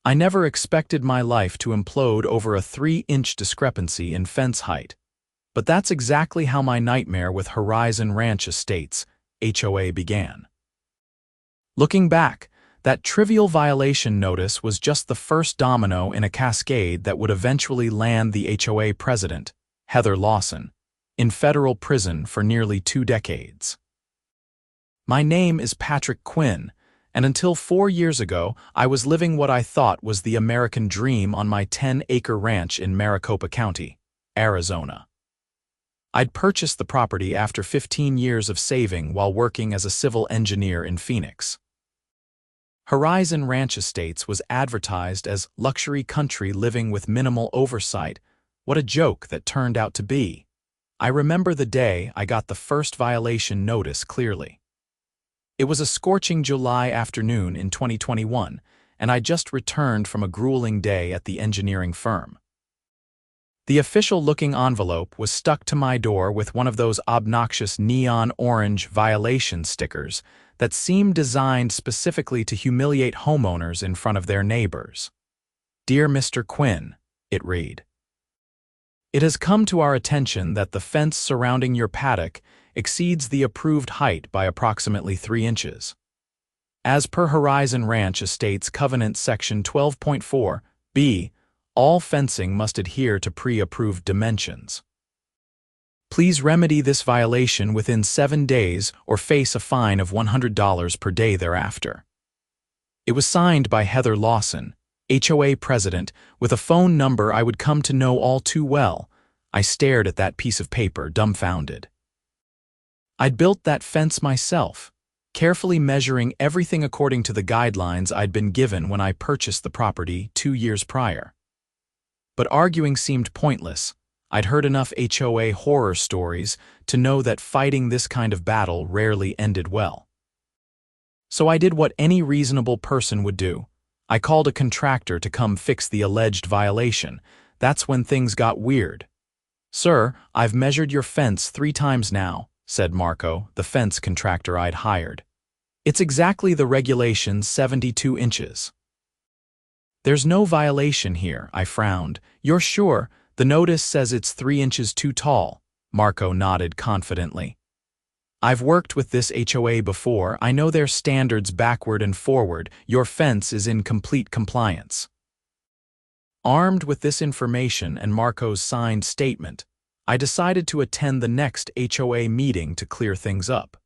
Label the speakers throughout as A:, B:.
A: I never expected my life to implode over a 3-inch discrepancy in fence height. But that's exactly how my nightmare with Horizon Ranch Estates, HOA, began. Looking back, that trivial violation notice was just the first domino in a cascade that would eventually land the HOA president, Heather Lawson, in federal prison for nearly 2 decades. My name is Patrick Quinn, and until 4 years ago, I was living what I thought was the American dream on my 10-acre ranch in Maricopa County, Arizona. I'd purchased the property after 15 years of saving while working as a civil engineer in Phoenix. Horizon Ranch Estates was advertised as luxury country living with minimal oversight. What a joke that turned out to be. I remember the day I got the first violation notice clearly. It was a scorching July afternoon in 2021, and I just returned from a grueling day at the engineering firm. The official-looking envelope was stuck to my door with one of those obnoxious neon orange violation stickers that seemed designed specifically to humiliate homeowners in front of their neighbors. "Dear Mr. Quinn," it read, "it has come to our attention that the fence surrounding your paddock exceeds the approved height by approximately 3 inches. As per Horizon Ranch Estates Covenant Section 12.4b, all fencing must adhere to pre-approved dimensions. Please remedy this violation within 7 days or face a fine of $100 per day thereafter." It was signed by Heather Lawson, HOA president, with a phone number I would come to know all too well. I stared at that piece of paper, dumbfounded. I'd built that fence myself, carefully measuring everything according to the guidelines I'd been given when I purchased the property 2 years prior. But arguing seemed pointless. I'd heard enough HOA horror stories to know that fighting this kind of battle rarely ended well. So I did what any reasonable person would do. I called a contractor to come fix the alleged violation. That's when things got weird. "Sir, I've measured your fence 3 times now," said Marco, the fence contractor I'd hired. "It's exactly the regulation 72 inches. "There's no violation here," I frowned. "You're sure? The notice says it's 3 inches too tall." Marco nodded confidently. "I've worked with this HOA before. I know their standards backward and forward. Your fence is in complete compliance." Armed with this information and Marco's signed statement, I decided to attend the next HOA meeting to clear things up.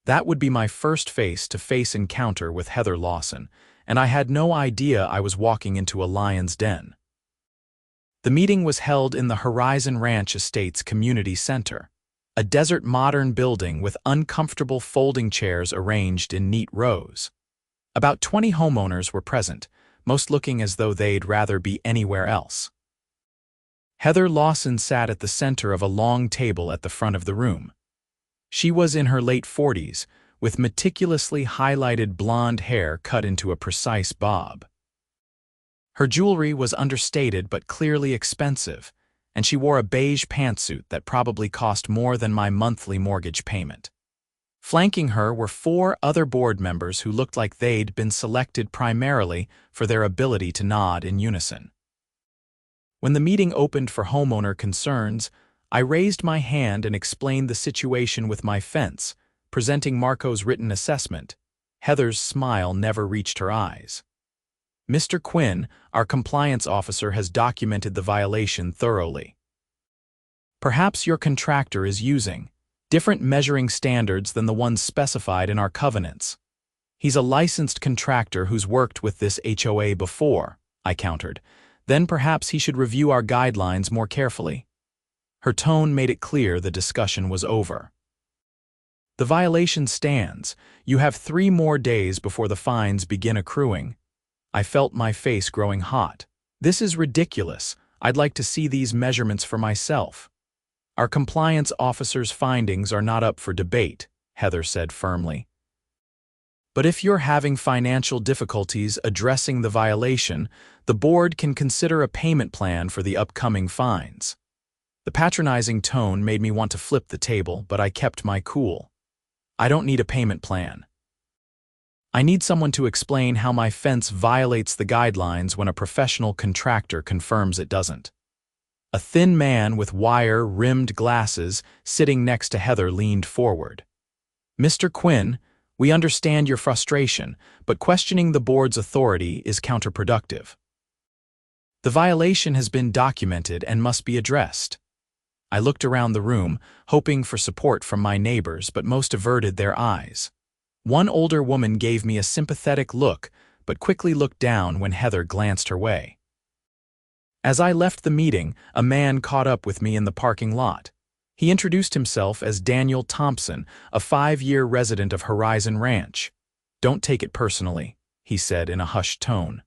A: That would be my first face-to-face encounter with Heather Lawson, and I had no idea I was walking into a lion's den. The meeting was held in the Horizon Ranch Estates Community Center, a desert modern building with uncomfortable folding chairs arranged in neat rows. About 20 homeowners were present, most looking as though they'd rather be anywhere else. Heather Lawson sat at the center of a long table at the front of the room. She was in her late 40s, with meticulously highlighted blonde hair cut into a precise bob. Her jewelry was understated but clearly expensive, and she wore a beige pantsuit that probably cost more than my monthly mortgage payment. Flanking her were 4 other board members who looked like they'd been selected primarily for their ability to nod in unison. When the meeting opened for homeowner concerns, I raised my hand and explained the situation with my fence, presenting Marco's written assessment. Heather's smile never reached her eyes. "Mr. Quinn, our compliance officer has documented the violation thoroughly. Perhaps your contractor is using different measuring standards than the ones specified in our covenants. He's a licensed contractor who's worked with this HOA before," I countered. "Then perhaps he should review our guidelines more carefully." Her tone made it clear the discussion was over. "The violation stands. You have 3 more days before the fines begin accruing." I felt my face growing hot. "This is ridiculous. I'd like to see these measurements for myself." "Our compliance officer's findings are not up for debate," Heather said firmly. "But if you're having financial difficulties addressing the violation, the board can consider a payment plan for the upcoming fines." The patronizing tone made me want to flip the table, but I kept my cool. "I don't need a payment plan." I need someone to explain how my fence violates the guidelines when a professional contractor confirms it doesn't. A thin man with wire-rimmed glasses sitting next to Heather leaned forward. "Mr. Quinn, we understand your frustration, but questioning the board's authority is counterproductive. The violation has been documented and must be addressed." I looked around the room, hoping for support from my neighbors, but most averted their eyes. One older woman gave me a sympathetic look, but quickly looked down when Heather glanced her way. As I left the meeting, a man caught up with me in the parking lot. He introduced himself as Daniel Thompson, a 5-year resident of Horizon Ranch. "Don't take it personally," he said in a hushed tone.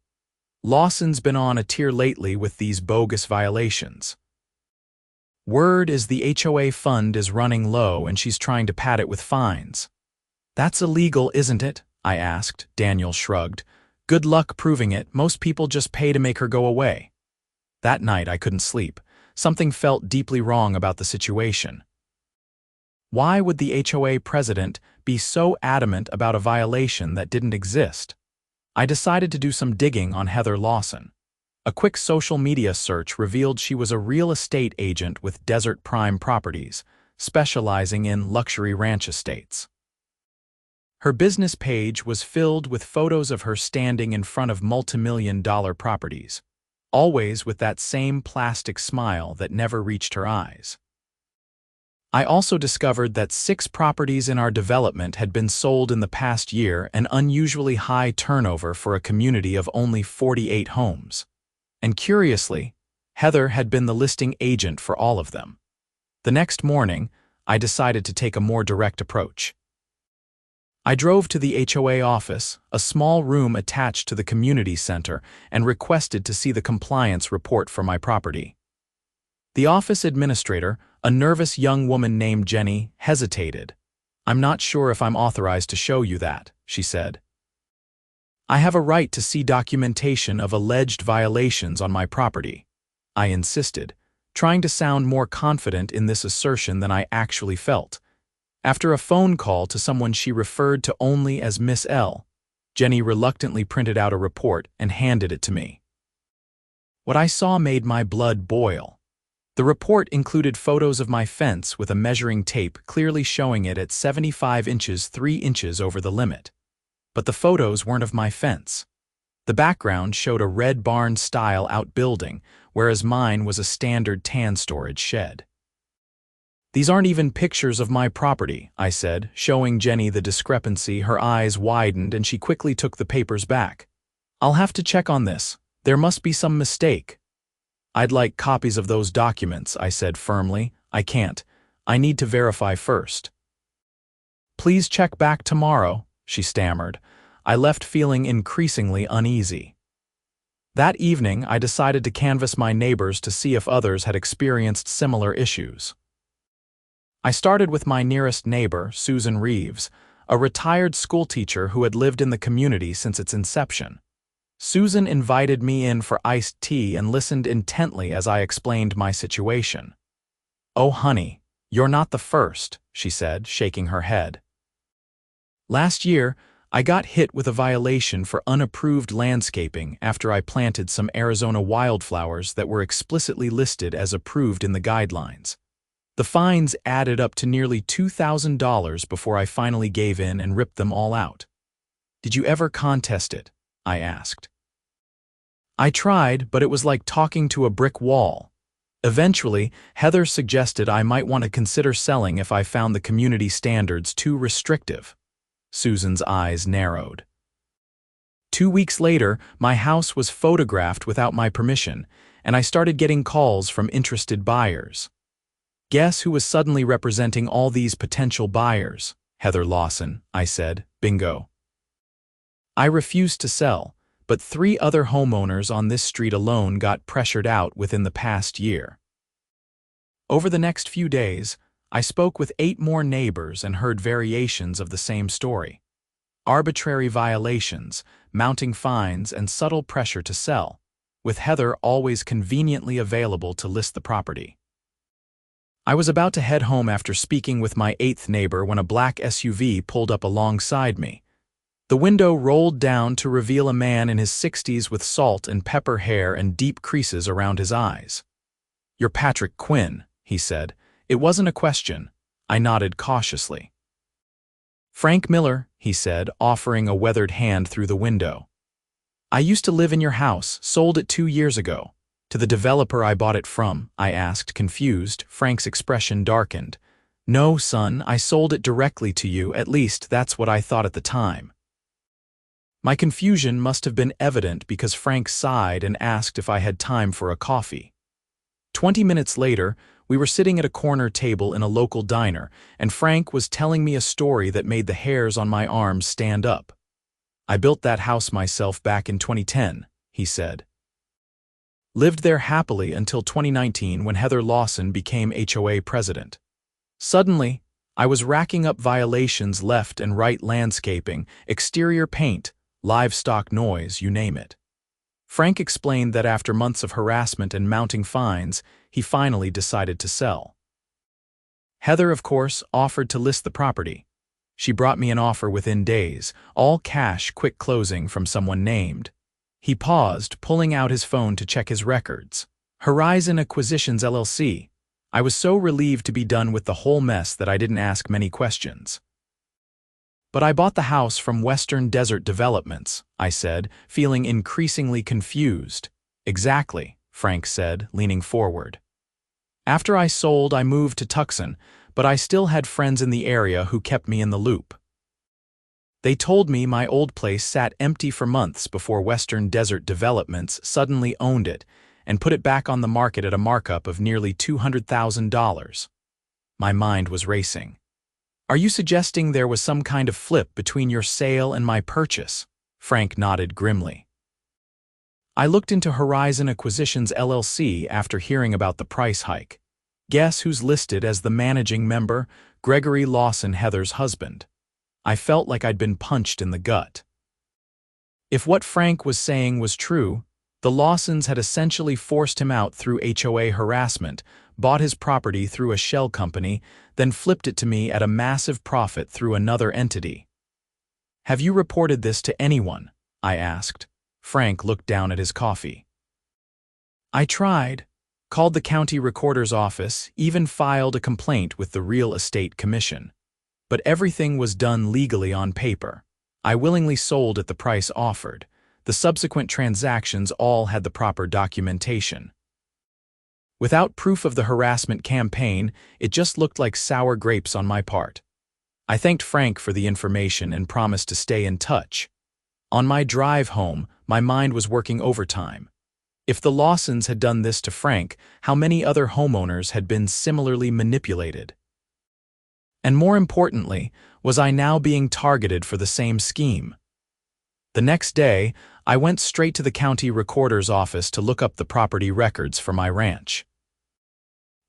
A: "Lawson's been on a tear lately with these bogus violations. Word is the HOA fund is running low and she's trying to pad it with fines." "That's illegal, isn't it?" I asked. Daniel shrugged. "Good luck proving it. Most people just pay to make her go away." That night I couldn't sleep. Something felt deeply wrong about the situation. Why would the HOA president be so adamant about a violation that didn't exist? I decided to do some digging on Heather Lawson. A quick social media search revealed she was a real estate agent with Desert Prime Properties, specializing in luxury ranch estates. Her business page was filled with photos of her standing in front of multimillion-dollar properties, always with that same plastic smile that never reached her eyes. I also discovered that 6 properties in our development had been sold in the past year, an unusually high turnover for a community of only 48 homes. And curiously, Heather had been the listing agent for all of them. The next morning, I decided to take a more direct approach. I drove to the HOA office, a small room attached to the community center, and requested to see the compliance report for my property. The office administrator, a nervous young woman named Jenny, hesitated. "I'm not sure if I'm authorized to show you that," she said. "I have a right to see documentation of alleged violations on my property," I insisted, trying to sound more confident in this assertion than I actually felt. After a phone call to someone she referred to only as Miss L, Jenny reluctantly printed out a report and handed it to me. What I saw made my blood boil. The report included photos of my fence with a measuring tape clearly showing it at 75 inches 3 inches over the limit. But the photos weren't of my fence. The background showed a red barn-style outbuilding, whereas mine was a standard tan storage shed. "These aren't even pictures of my property," I said, showing Jenny the discrepancy. Her eyes widened and she quickly took the papers back. "I'll have to check on this. There must be some mistake." "I'd like copies of those documents," I said firmly. "I can't. I need to verify first." "Please check back tomorrow," she stammered. I left feeling increasingly uneasy. That evening, I decided to canvass my neighbors to see if others had experienced similar issues. I started with my nearest neighbor, Susan Reeves, a retired schoolteacher who had lived in the community since its inception. Susan invited me in for iced tea and listened intently as I explained my situation. "Oh, honey, you're not the first," she said, shaking her head. "Last year, I got hit with a violation for unapproved landscaping after I planted some Arizona wildflowers that were explicitly listed as approved in the guidelines. The fines added up to nearly $2,000 before I finally gave in and ripped them all out." "Did you ever contest it?" I asked. "I tried, but it was like talking to a brick wall. Eventually, Heather suggested I might want to consider selling if I found the community standards too restrictive." Susan's eyes narrowed. 2 weeks later, my house was photographed without my permission, and I started getting calls from interested buyers. Guess who was suddenly representing all these potential buyers? "Heather Lawson," I said. "Bingo." I refused to sell, but 3 other homeowners on this street alone got pressured out within the past year. Over the next few days, I spoke with 8 more neighbors and heard variations of the same story. Arbitrary violations, mounting fines, and subtle pressure to sell, with Heather always conveniently available to list the property. I was about to head home after speaking with my 8th neighbor when a black SUV pulled up alongside me. The window rolled down to reveal a man in his 60s with salt and pepper hair and deep creases around his eyes. "You're Patrick Quinn," he said. It wasn't a question. I nodded cautiously. "Frank Miller," he said, offering a weathered hand through the window. "I used to live in your house, sold it 2 years ago. To the developer I bought it from," I asked, confused. Frank's expression darkened. "No, son, I sold it directly to you, at least that's what I thought at the time." My confusion must have been evident because Frank sighed and asked if I had time for a coffee. 20 minutes later, we were sitting at a corner table in a local diner, and Frank was telling me a story that made the hairs on my arms stand up. "I built that house myself back in 2010, he said. "Lived there happily until 2019 when Heather Lawson became HOA president. Suddenly, I was racking up violations left and right: landscaping, exterior paint, livestock noise, you name it." Frank explained that after months of harassment and mounting fines, he finally decided to sell. Heather, of course, offered to list the property. She brought me an offer within days, all cash, quick closing from someone named. He paused, pulling out his phone to check his records. Horizon Acquisitions LLC. I was so relieved to be done with the whole mess that I didn't ask many questions. "But I bought the house from Western Desert Developments," I said, feeling increasingly confused. "Exactly," Frank said, leaning forward. "After I sold, I moved to Tucson, but I still had friends in the area who kept me in the loop. They told me my old place sat empty for months before Western Desert Developments suddenly owned it and put it back on the market at a markup of nearly $200,000. My mind was racing. "Are you suggesting there was some kind of flip between your sale and my purchase?" Frank nodded grimly. "I looked into Horizon Acquisitions LLC after hearing about the price hike. Guess who's listed as the managing member? Gregory Lawson, Heather's husband." I felt like I'd been punched in the gut. If what Frank was saying was true, the Lawsons had essentially forced him out through HOA harassment, bought his property through a shell company, then flipped it to me at a massive profit through another entity. "Have you reported this to anyone?" I asked. Frank looked down at his coffee. "I tried. Called the county recorder's office, even filed a complaint with the Real Estate Commission. But everything was done legally on paper. I willingly sold at the price offered. The subsequent transactions all had the proper documentation. Without proof of the harassment campaign, it just looked like sour grapes on my part." I thanked Frank for the information and promised to stay in touch. On my drive home, my mind was working overtime. If the Lawsons had done this to Frank, how many other homeowners had been similarly manipulated? And more importantly, was I now being targeted for the same scheme? The next day, I went straight to the county recorder's office to look up the property records for my ranch.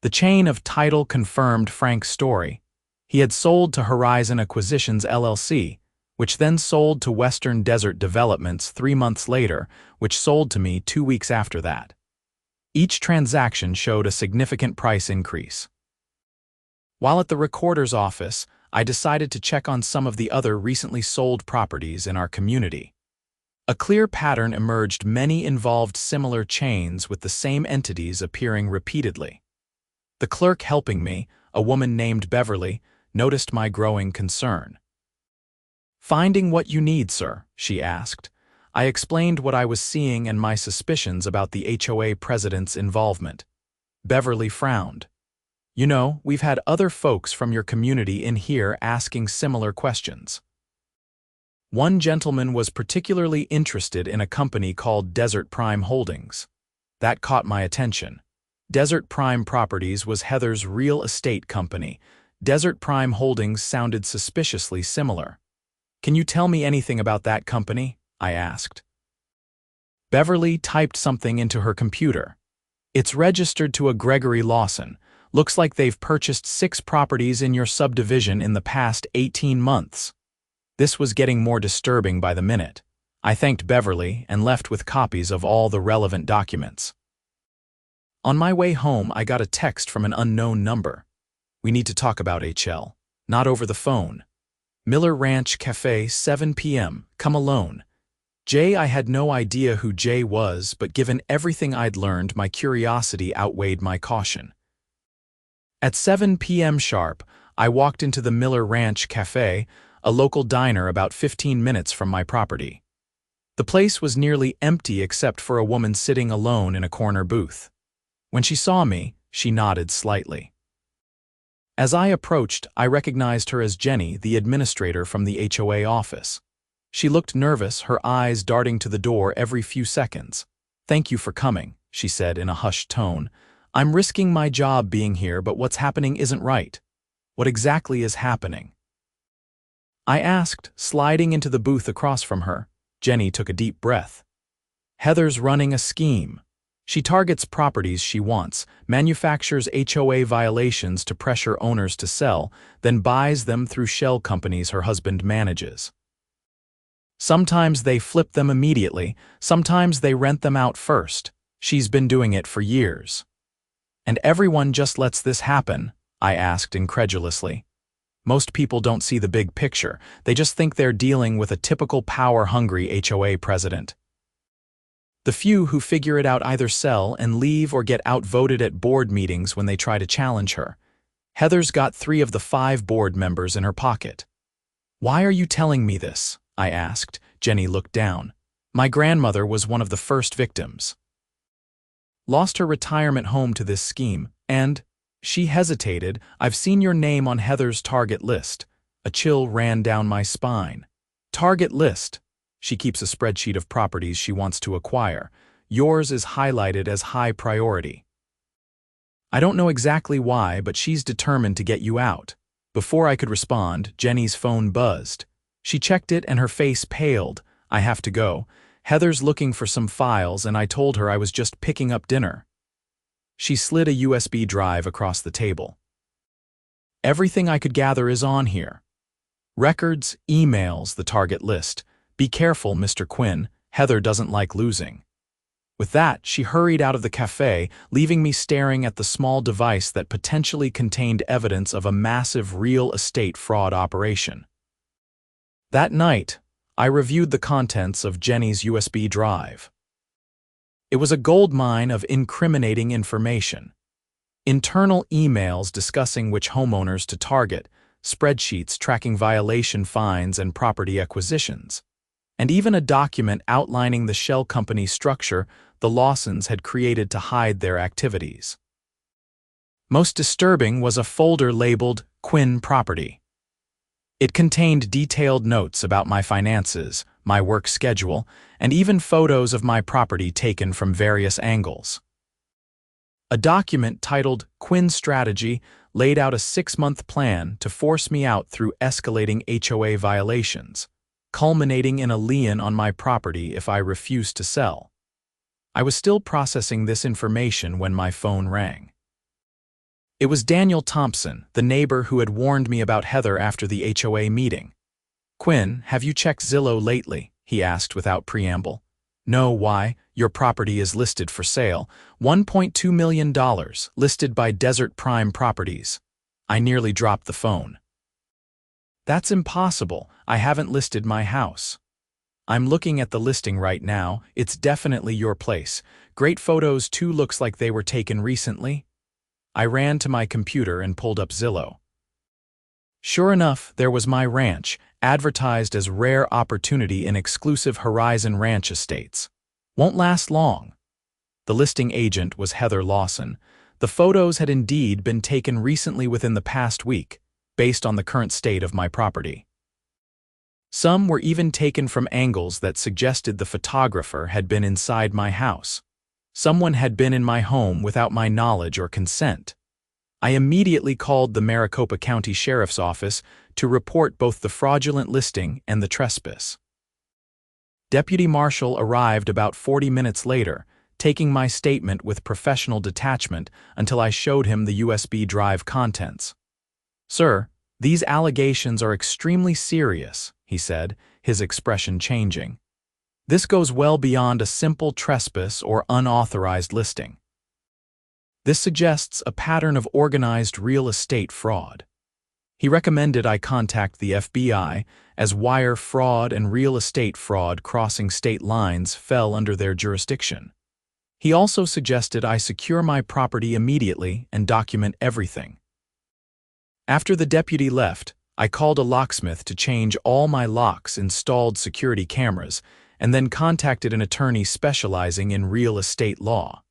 A: The chain of title confirmed Frank's story. He had sold to Horizon Acquisitions LLC, which then sold to Western Desert Developments 3 months later, which sold to me 2 weeks after that. Each transaction showed a significant price increase. While at the recorder's office, I decided to check on some of the other recently sold properties in our community. A clear pattern emerged: many involved similar chains with the same entities appearing repeatedly. The clerk helping me, a woman named Beverly, noticed my growing concern. "Finding what you need, sir?" she asked. I explained what I was seeing and my suspicions about the HOA president's involvement. Beverly frowned. "You know, we've had other folks from your community in here asking similar questions. One gentleman was particularly interested in a company called Desert Prime Holdings. That caught my attention. Desert Prime Properties was Heather's real estate company. Desert Prime Holdings sounded suspiciously similar. Can you tell me anything about that company?" I asked. Beverly typed something into her computer. "It's registered to a Gregory Lawson. Looks like they've purchased 6 properties in your subdivision in the past 18 months. This was getting more disturbing by the minute. I thanked Beverly and left with copies of all the relevant documents. On my way home, I got a text from an unknown number. "We need to talk about HL. Not over the phone." Miller Ranch Cafe, 7 p.m., come alone. I had no idea who Jay was, but given everything I'd learned, my curiosity outweighed my caution. At 7 p.m. sharp, I walked into the Miller Ranch Cafe, a local diner about 15 minutes from my property. The place was nearly empty except for a woman sitting alone in a corner booth. When she saw me, she nodded slightly. As I approached, I recognized her as Jenny, the administrator from the HOA office. She looked nervous, her eyes darting to the door every few seconds. "Thank you for coming," she said in a hushed tone. "I'm risking my job being here, but what's happening isn't right." "What exactly is happening?" I asked, sliding into the booth across from her. Jenny took a deep breath. "Heather's running a scheme. She targets properties she wants, manufactures HOA violations to pressure owners to sell, then buys them through shell companies her husband manages. Sometimes they flip them immediately, sometimes they rent them out first. She's been doing it for years." "And everyone just lets this happen?" I asked incredulously. "Most people don't see the big picture. They just think they're dealing with a typical power-hungry HOA president. The few who figure it out either sell and leave or get outvoted at board meetings when they try to challenge her. Heather's got 3 of the 5 board members in her pocket." "Why are you telling me this?" I asked. Jenny looked down. "My grandmother was one of the first victims. Lost her retirement home to this scheme, and—" She hesitated. "I've seen your name on Heather's target list." A chill ran down my spine. "Target list?" "She keeps a spreadsheet of properties she wants to acquire. Yours is highlighted as high priority. I don't know exactly why, but she's determined to get you out." Before I could respond, Jenny's phone buzzed. She checked it and her face paled. "I have to go. Heather's looking for some files and I told her I was just picking up dinner." She slid a USB drive across the table. "Everything I could gather is on here. Records, emails, the target list. Be careful, Mr. Quinn. Heather doesn't like losing." With that, she hurried out of the cafe, leaving me staring at the small device that potentially contained evidence of a massive real estate fraud operation. That night, I reviewed the contents of Jenny's USB drive. It was a goldmine of incriminating information. Internal emails discussing which homeowners to target, spreadsheets tracking violation fines and property acquisitions, and even a document outlining the shell company structure the Lawsons had created to hide their activities. Most disturbing was a folder labeled Quinn Property. It contained detailed notes about my finances, my work schedule, and even photos of my property taken from various angles. A document titled Quinn Strategy laid out a 6-month plan to force me out through escalating HOA violations, culminating in a lien on my property if I refused to sell. I was still processing this information when my phone rang. It was Daniel Thompson, the neighbor who had warned me about Heather after the HOA meeting. "Quinn, have you checked Zillow lately?" he asked without preamble. "No, why? Your property is listed for sale. $1.2 million, listed by Desert Prime Properties." I nearly dropped the phone. "That's impossible. I haven't listed my house." "I'm looking at the listing right now. It's definitely your place. Great photos too, looks like they were taken recently." I ran to my computer and pulled up Zillow. Sure enough, there was my ranch, advertised as rare opportunity in exclusive Horizon Ranch estates. Won't last long. The listing agent was Heather Lawson. The photos had indeed been taken recently within the past week, based on the current state of my property. Some were even taken from angles that suggested the photographer had been inside my house. Someone had been in my home without my knowledge or consent. I immediately called the Maricopa County Sheriff's Office to report both the fraudulent listing and the trespass. Deputy Marshal arrived about 40 minutes later, taking my statement with professional detachment until I showed him the USB drive contents. "Sir, these allegations are extremely serious," he said, his expression changing. "This goes well beyond a simple trespass or unauthorized listing. This suggests a pattern of organized real estate fraud. He recommended I contact the FBI, as wire fraud and real estate fraud crossing state lines fell under their jurisdiction. He also suggested I secure my property immediately and document everything. After the deputy left, I called a locksmith to change all my locks, installed security cameras, and then contacted an attorney specializing in real estate law.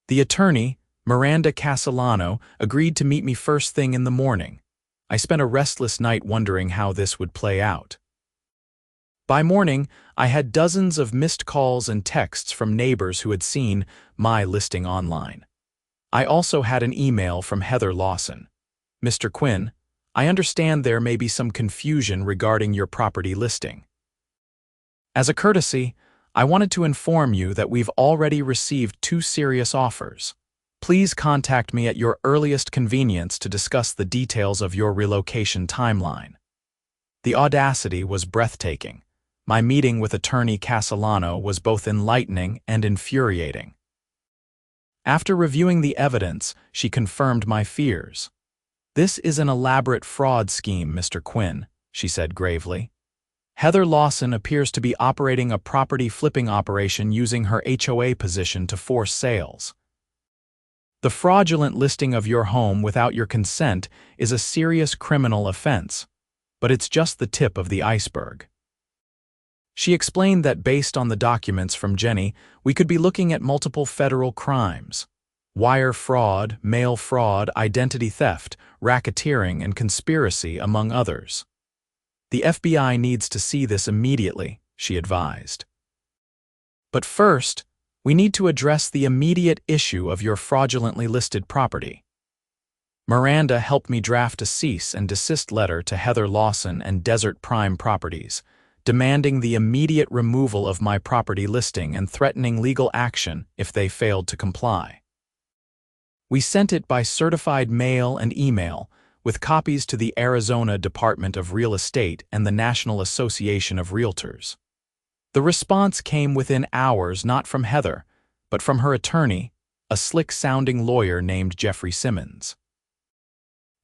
A: The attorney, Miranda Castellano, agreed to meet me first thing in the morning. I spent a restless night wondering how this would play out. By morning, I had dozens of missed calls and texts from neighbors who had seen my listing online. I also had an email from Heather Lawson. "Mr. Quinn, I understand there may be some confusion regarding your property listing. As a courtesy, I wanted to inform you that we've already received 2 serious offers. Please contact me at your earliest convenience to discuss the details of your relocation timeline." The audacity was breathtaking. My meeting with attorney Castellano was both enlightening and infuriating. After reviewing the evidence, she confirmed my fears. "This is an elaborate fraud scheme, Mr. Quinn," she said gravely. "Heather Lawson appears to be operating a property flipping operation using her HOA position to force sales. The fraudulent listing of your home without your consent is a serious criminal offense, but it's just the tip of the iceberg." She explained that based on the documents from Jenny, we could be looking at multiple federal crimes: wire fraud, mail fraud, identity theft, racketeering, and conspiracy, among others. "The FBI needs to see this immediately," she advised. "But first, we need to address the immediate issue of your fraudulently listed property." Miranda helped me draft a cease and desist letter to Heather Lawson and Desert Prime Properties, demanding the immediate removal of my property listing and threatening legal action if they failed to comply. We sent it by certified mail and email, with copies to the Arizona Department of Real Estate and the National Association of Realtors. The response came within hours, not from Heather, but from her attorney, a slick-sounding lawyer named Jeffrey Simmons.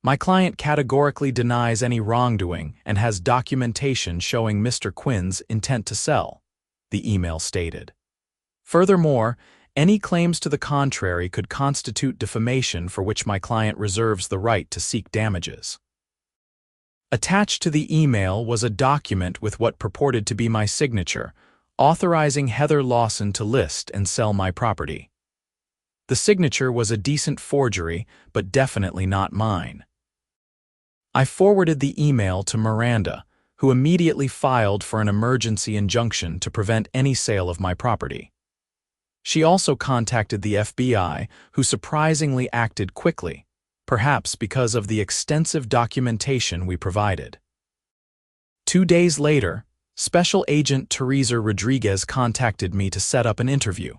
A: "My client categorically denies any wrongdoing and has documentation showing Mr. Quinn's intent to sell," the email stated. "Furthermore, any claims to the contrary could constitute defamation for which my client reserves the right to seek damages." Attached to the email was a document with what purported to be my signature, authorizing Heather Lawson to list and sell my property. The signature was a decent forgery, but definitely not mine. I forwarded the email to Miranda, who immediately filed for an emergency injunction to prevent any sale of my property. She also contacted the FBI, who surprisingly acted quickly, perhaps because of the extensive documentation we provided. 2 days later, Special Agent Teresa Rodriguez contacted me to set up an interview.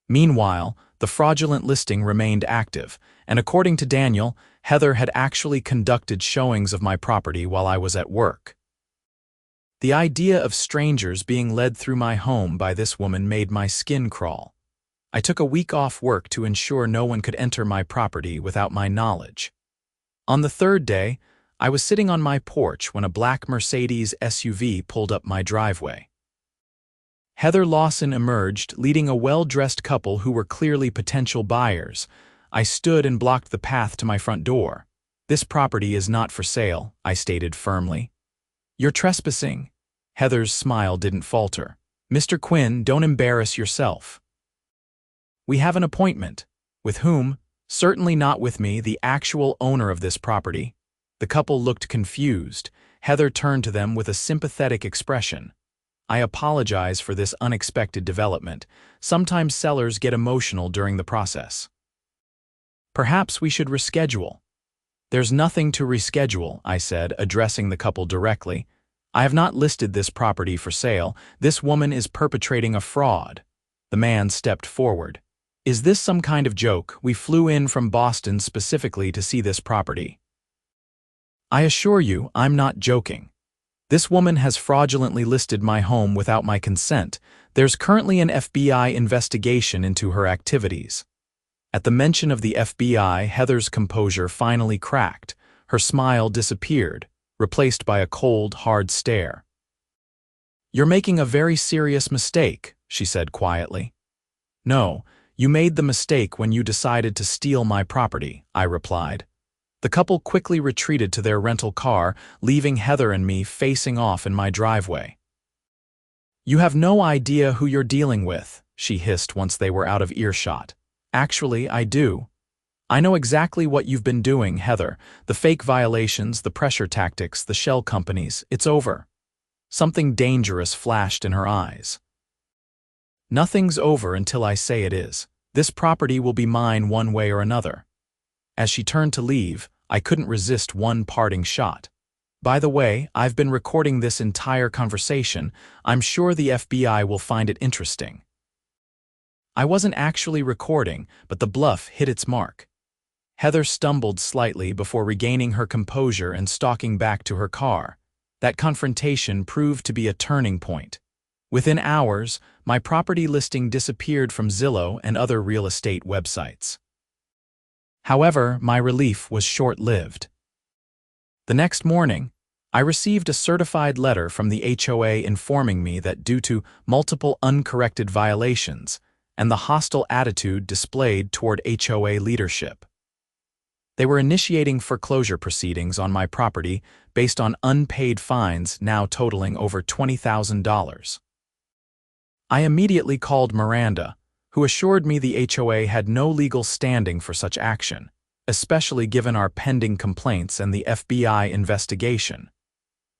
A: Meanwhile, the fraudulent listing remained active, and according to Daniel, Heather had actually conducted showings of my property while I was at work. The idea of strangers being led through my home by this woman made my skin crawl. I took a week off work to ensure no one could enter my property without my knowledge. On the 3rd day, I was sitting on my porch when a black Mercedes SUV pulled up my driveway. Heather Lawson emerged, leading a well-dressed couple who were clearly potential buyers. I stood and blocked the path to my front door. "This property is not for sale," I stated firmly. "You're trespassing." Heather's smile didn't falter. "Mr. Quinn, don't embarrass yourself." "We have an appointment." "With whom?" "Certainly not with me, the actual owner of this property." The couple looked confused. Heather turned to them with a sympathetic expression. "I apologize for this unexpected development. Sometimes sellers get emotional during the process. Perhaps we should reschedule." "There's nothing to reschedule," I said, addressing the couple directly. "I have not listed this property for sale. This woman is perpetrating a fraud." The man stepped forward. "Is this some kind of joke? We flew in from Boston specifically to see this property." "I assure you, I'm not joking. This woman has fraudulently listed my home without my consent. There's currently an FBI investigation into her activities." At the mention of the FBI, Heather's composure finally cracked. Her smile disappeared, replaced by a cold, hard stare. "You're making a very serious mistake," she said quietly. "No, you made the mistake when you decided to steal my property," I replied. The couple quickly retreated to their rental car, leaving Heather and me facing off in my driveway. "You have no idea who you're dealing with," she hissed once they were out of earshot. "Actually, I do. I know exactly what you've been doing, Heather. The fake violations, the pressure tactics, the shell companies. It's over." Something dangerous flashed in her eyes. "Nothing's over until I say it is. This property will be mine one way or another." As she turned to leave, I couldn't resist one parting shot. "By the way, I've been recording this entire conversation. I'm sure the FBI will find it interesting." I wasn't actually recording, but the bluff hit its mark. Heather stumbled slightly before regaining her composure and stalking back to her car. That confrontation proved to be a turning point. Within hours, my property listing disappeared from Zillow and other real estate websites. However, my relief was short-lived. The next morning, I received a certified letter from the HOA informing me that due to multiple uncorrected violations and the hostile attitude displayed toward HOA leadership, they were initiating foreclosure proceedings on my property based on unpaid fines now totaling over $20,000. I immediately called Miranda, who assured me the HOA had no legal standing for such action, especially given our pending complaints and the FBI investigation.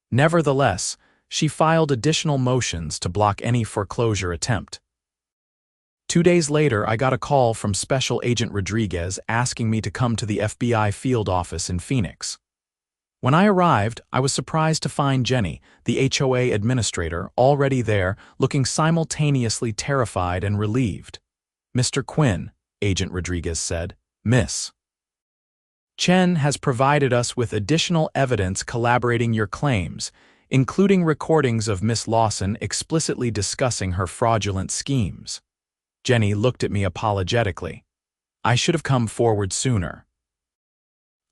A: Nevertheless, she filed additional motions to block any foreclosure attempt. 2 days later, I got a call from Special Agent Rodriguez asking me to come to the FBI field office in Phoenix. When I arrived, I was surprised to find Jenny, the HOA administrator, already there, looking simultaneously terrified and relieved. "Mr. Quinn," Agent Rodriguez said, "Miss Chen has provided us with additional evidence corroborating your claims, including recordings of Miss Lawson explicitly discussing her fraudulent schemes." Jenny looked at me apologetically. "I should have come forward sooner.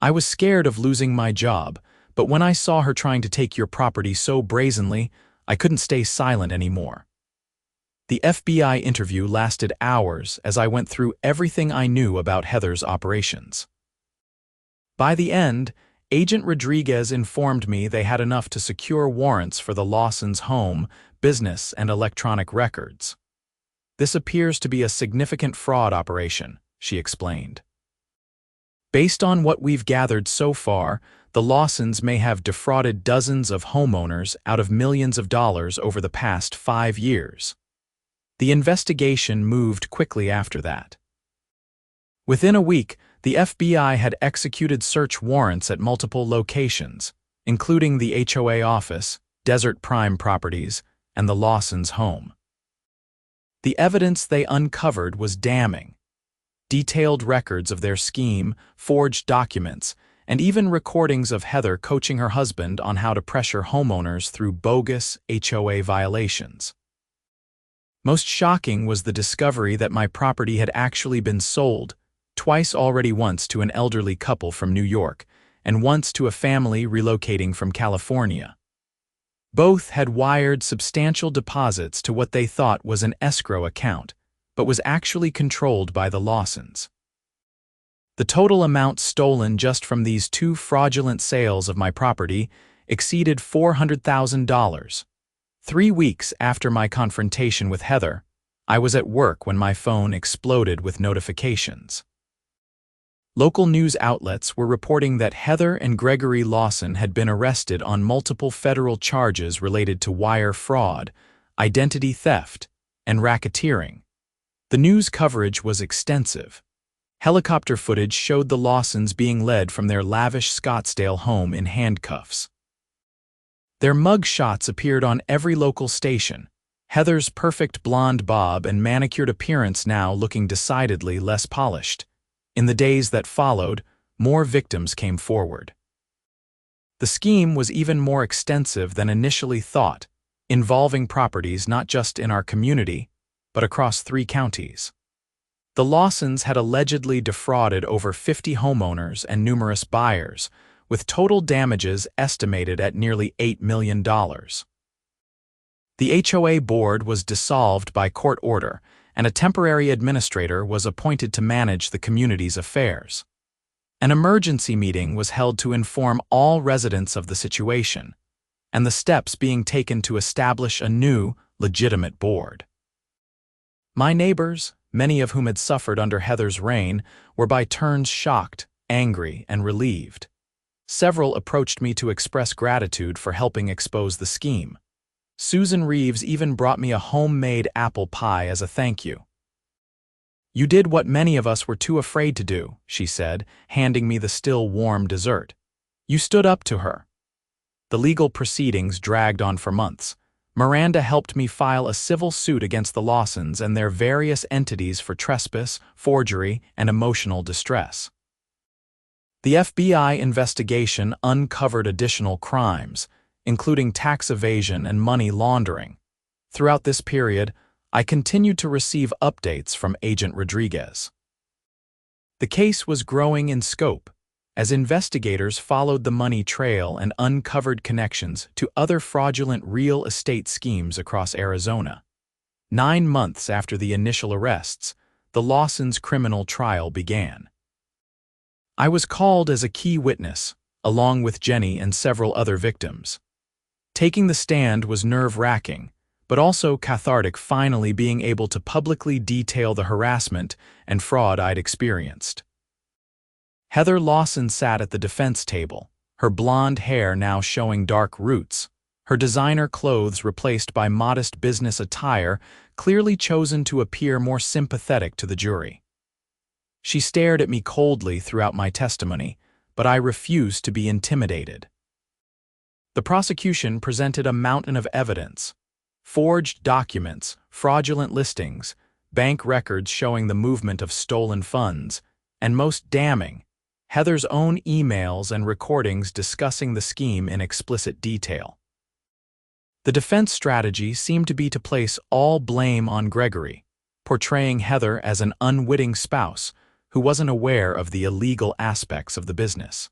A: I was scared of losing my job, but when I saw her trying to take your property so brazenly, I couldn't stay silent anymore." The FBI interview lasted hours as I went through everything I knew about Heather's operations. By the end, Agent Rodriguez informed me they had enough to secure warrants for the Lawsons' home, business, and electronic records. "This appears to be a significant fraud operation," she explained. "Based on what we've gathered so far, the Lawsons may have defrauded dozens of homeowners out of millions of dollars over the past 5 years. The investigation moved quickly after that. Within a week, the FBI had executed search warrants at multiple locations, including the HOA office, Desert Prime Properties, and the Lawsons' home. The evidence they uncovered was damning. Detailed records of their scheme, forged documents, and even recordings of Heather coaching her husband on how to pressure homeowners through bogus HOA violations. Most shocking was the discovery that my property had actually been sold, twice already, once to an elderly couple from New York, and once to a family relocating from California. Both had wired substantial deposits to what they thought was an escrow account, but was actually controlled by the Lawsons. The total amount stolen just from these 2 fraudulent sales of my property exceeded $400,000. 3 weeks after my confrontation with Heather, I was at work when my phone exploded with notifications. Local news outlets were reporting that Heather and Gregory Lawson had been arrested on multiple federal charges related to wire fraud, identity theft, and racketeering. The news coverage was extensive. Helicopter footage showed the Lawsons being led from their lavish Scottsdale home in handcuffs. Their mug shots appeared on every local station, Heather's perfect blonde bob and manicured appearance now looking decidedly less polished. In the days that followed, more victims came forward. The scheme was even more extensive than initially thought, involving properties not just in our community, but across 3 counties. The Lawsons had allegedly defrauded over 50 homeowners and numerous buyers, with total damages estimated at nearly $8 million. The HOA board was dissolved by court order, and a temporary administrator was appointed to manage the community's affairs. An emergency meeting was held to inform all residents of the situation, and the steps being taken to establish a new, legitimate board. My neighbors, many of whom had suffered under Heather's reign, were by turns shocked, angry, and relieved. Several approached me to express gratitude for helping expose the scheme. Susan Reeves even brought me a homemade apple pie as a thank you. "You did what many of us were too afraid to do," she said, handing me the still warm dessert. "You stood up to her." The legal proceedings dragged on for months. Miranda helped me file a civil suit against the Lawsons and their various entities for trespass, forgery, and emotional distress. The FBI investigation uncovered additional crimes, including tax evasion and money laundering. Throughout this period, I continued to receive updates from Agent Rodriguez. The case was growing in scope, as investigators followed the money trail and uncovered connections to other fraudulent real estate schemes across Arizona. 9 months after the initial arrests, the Lawsons' criminal trial began. I was called as a key witness, along with Jenny and several other victims. Taking the stand was nerve-wracking, but also cathartic, finally being able to publicly detail the harassment and fraud I'd experienced. Heather Lawson sat at the defense table, her blonde hair now showing dark roots, her designer clothes replaced by modest business attire, clearly chosen to appear more sympathetic to the jury. She stared at me coldly throughout my testimony, but I refused to be intimidated. The prosecution presented a mountain of evidence: forged documents, fraudulent listings, bank records showing the movement of stolen funds, and most damning, Heather's own emails and recordings discussing the scheme in explicit detail. The defense strategy seemed to be to place all blame on Gregory, portraying Heather as an unwitting spouse who wasn't aware of the illegal aspects of the business.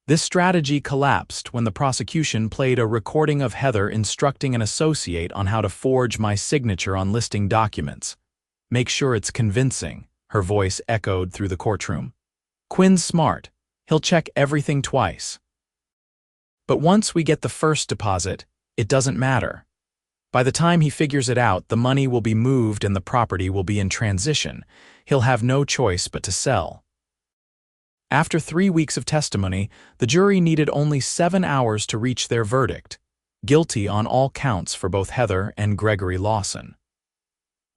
A: This strategy collapsed when the prosecution played a recording of Heather instructing an associate on how to forge my signature on listing documents. "Make sure it's convincing," her voice echoed through the courtroom. "Quinn's smart. He'll check everything twice. But once we get the first deposit, it doesn't matter. By the time he figures it out, the money will be moved and the property will be in transition. He'll have no choice but to sell." After 3 weeks of testimony, the jury needed only 7 hours to reach their verdict: guilty on all counts for both Heather and Gregory Lawson.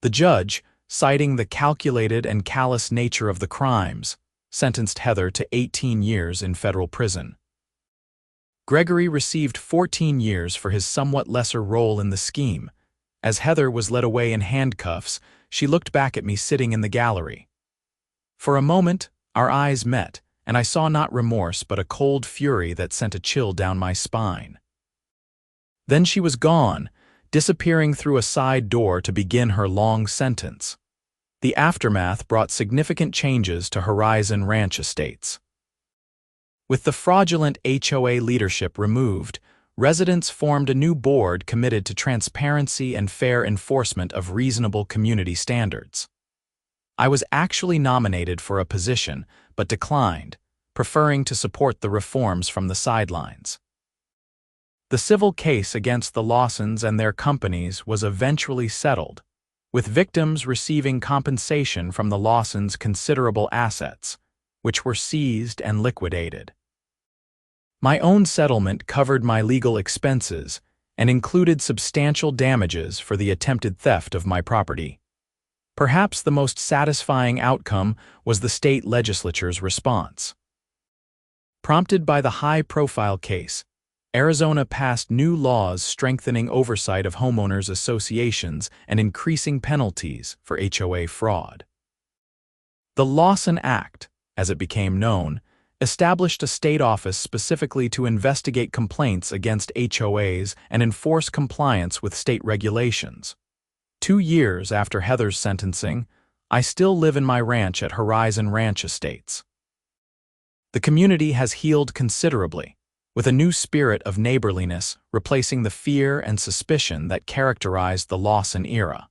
A: The judge, citing the calculated and callous nature of the crimes, sentenced Heather to 18 years in federal prison. Gregory received 14 years for his somewhat lesser role in the scheme. As Heather was led away in handcuffs, she looked back at me sitting in the gallery. For a moment, our eyes met, and I saw not remorse but a cold fury that sent a chill down my spine. Then she was gone, disappearing through a side door to begin her long sentence. The aftermath brought significant changes to Horizon Ranch estates. With the fraudulent HOA leadership removed, residents formed a new board committed to transparency and fair enforcement of reasonable community standards. I was actually nominated for a position, but declined, preferring to support the reforms from the sidelines. The civil case against the Lawsons and their companies was eventually settled, with victims receiving compensation from the Lawsons' considerable assets, which were seized and liquidated. My own settlement covered my legal expenses and included substantial damages for the attempted theft of my property. Perhaps the most satisfying outcome was the state legislature's response. Prompted by the high-profile case, Arizona passed new laws strengthening oversight of homeowners associations and increasing penalties for HOA fraud. The Lawson Act, as it became known, established a state office specifically to investigate complaints against HOAs and enforce compliance with state regulations. 2 years after Heather's sentencing, I still live in my ranch at Horizon Ranch Estates. The community has healed considerably, with a new spirit of neighborliness replacing the fear and suspicion that characterized the Lawson era.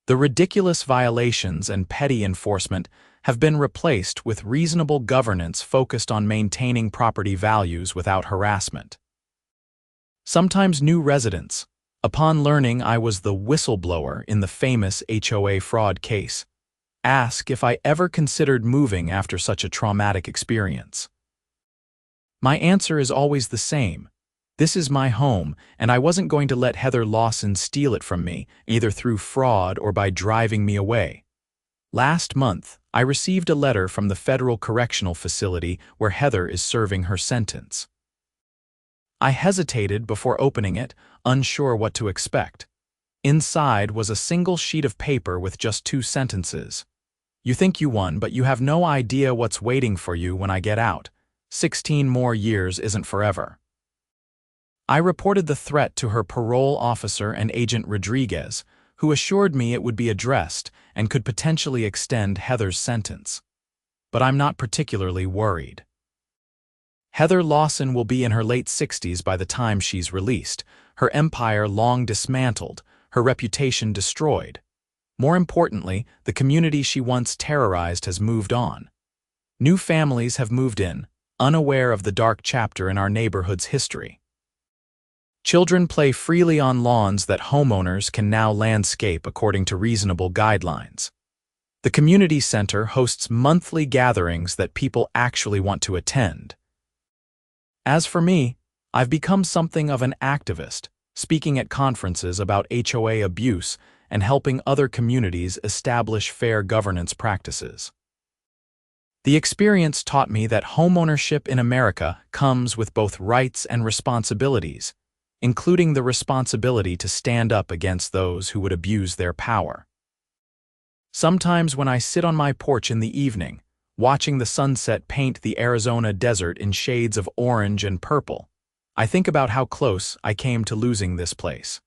A: The ridiculous violations and petty enforcement have been replaced with reasonable governance focused on maintaining property values without harassment. Sometimes new residents, upon learning I was the whistleblower in the famous HOA fraud case, ask if I ever considered moving after such a traumatic experience. My answer is always the same. This is my home, and I wasn't going to let Heather Lawson steal it from me, either through fraud or by driving me away. Last month, I received a letter from the federal correctional facility where Heather is serving her sentence. I hesitated before opening it, unsure what to expect. Inside was a single sheet of paper with just 2 sentences. You think you won, but you have no idea what's waiting for you when I get out. 16 more years isn't forever. I reported the threat to her parole officer and Agent Rodriguez, who assured me it would be addressed and could potentially extend Heather's sentence. But I'm not particularly worried. Heather Lawson will be in her late 60s by the time she's released, her empire long dismantled, her reputation destroyed. More importantly, the community she once terrorized has moved on. New families have moved in, unaware of the dark chapter in our neighborhood's history. Children play freely on lawns that homeowners can now landscape according to reasonable guidelines. The community center hosts monthly gatherings that people actually want to attend. As for me, I've become something of an activist, speaking at conferences about HOA abuse and helping other communities establish fair governance practices. The experience taught me that homeownership in America comes with both rights and responsibilities, including the responsibility to stand up against those who would abuse their power. Sometimes when I sit on my porch in the evening, watching the sunset paint the Arizona desert in shades of orange and purple, I think about how close I came to losing this place.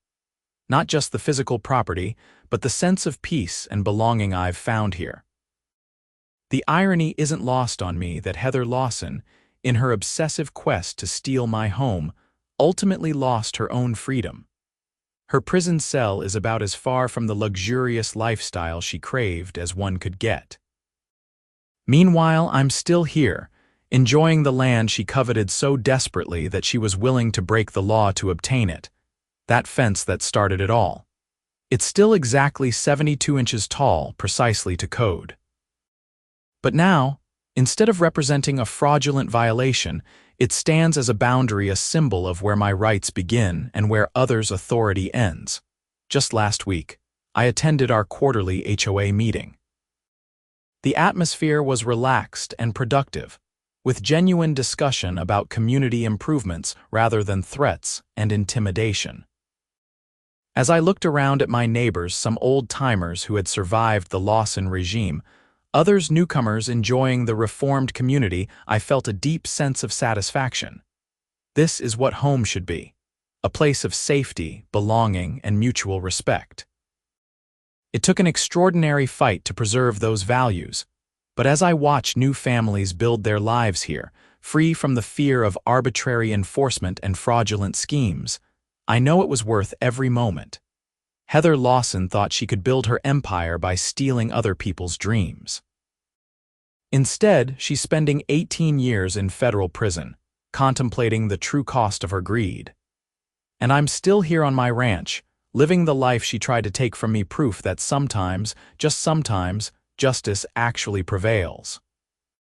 A: Not just the physical property, but the sense of peace and belonging I've found here. The irony isn't lost on me that Heather Lawson, in her obsessive quest to steal my home, ultimately lost her own freedom. Her prison cell is about as far from the luxurious lifestyle she craved as one could get. Meanwhile, I'm still here, enjoying the land she coveted so desperately that she was willing to break the law to obtain it, that fence that started it all. It's still exactly 72 inches tall, precisely to code. But now, instead of representing a fraudulent violation, it stands as a boundary, a symbol of where my rights begin and where others' authority ends. Just last week, I attended our quarterly HOA meeting. The atmosphere was relaxed and productive, with genuine discussion about community improvements rather than threats and intimidation. As I looked around at my neighbors, some old-timers who had survived the Lawson regime, others newcomers enjoying the reformed community, I felt a deep sense of satisfaction. This is what home should be, a place of safety, belonging, and mutual respect. It took an extraordinary fight to preserve those values, but as I watch new families build their lives here, free from the fear of arbitrary enforcement and fraudulent schemes, I know it was worth every moment. Heather Lawson thought she could build her empire by stealing other people's dreams. Instead, she's spending 18 years in federal prison, contemplating the true cost of her greed. And I'm still here on my ranch, living the life she tried to take from me, proof that sometimes, just sometimes, justice actually prevails.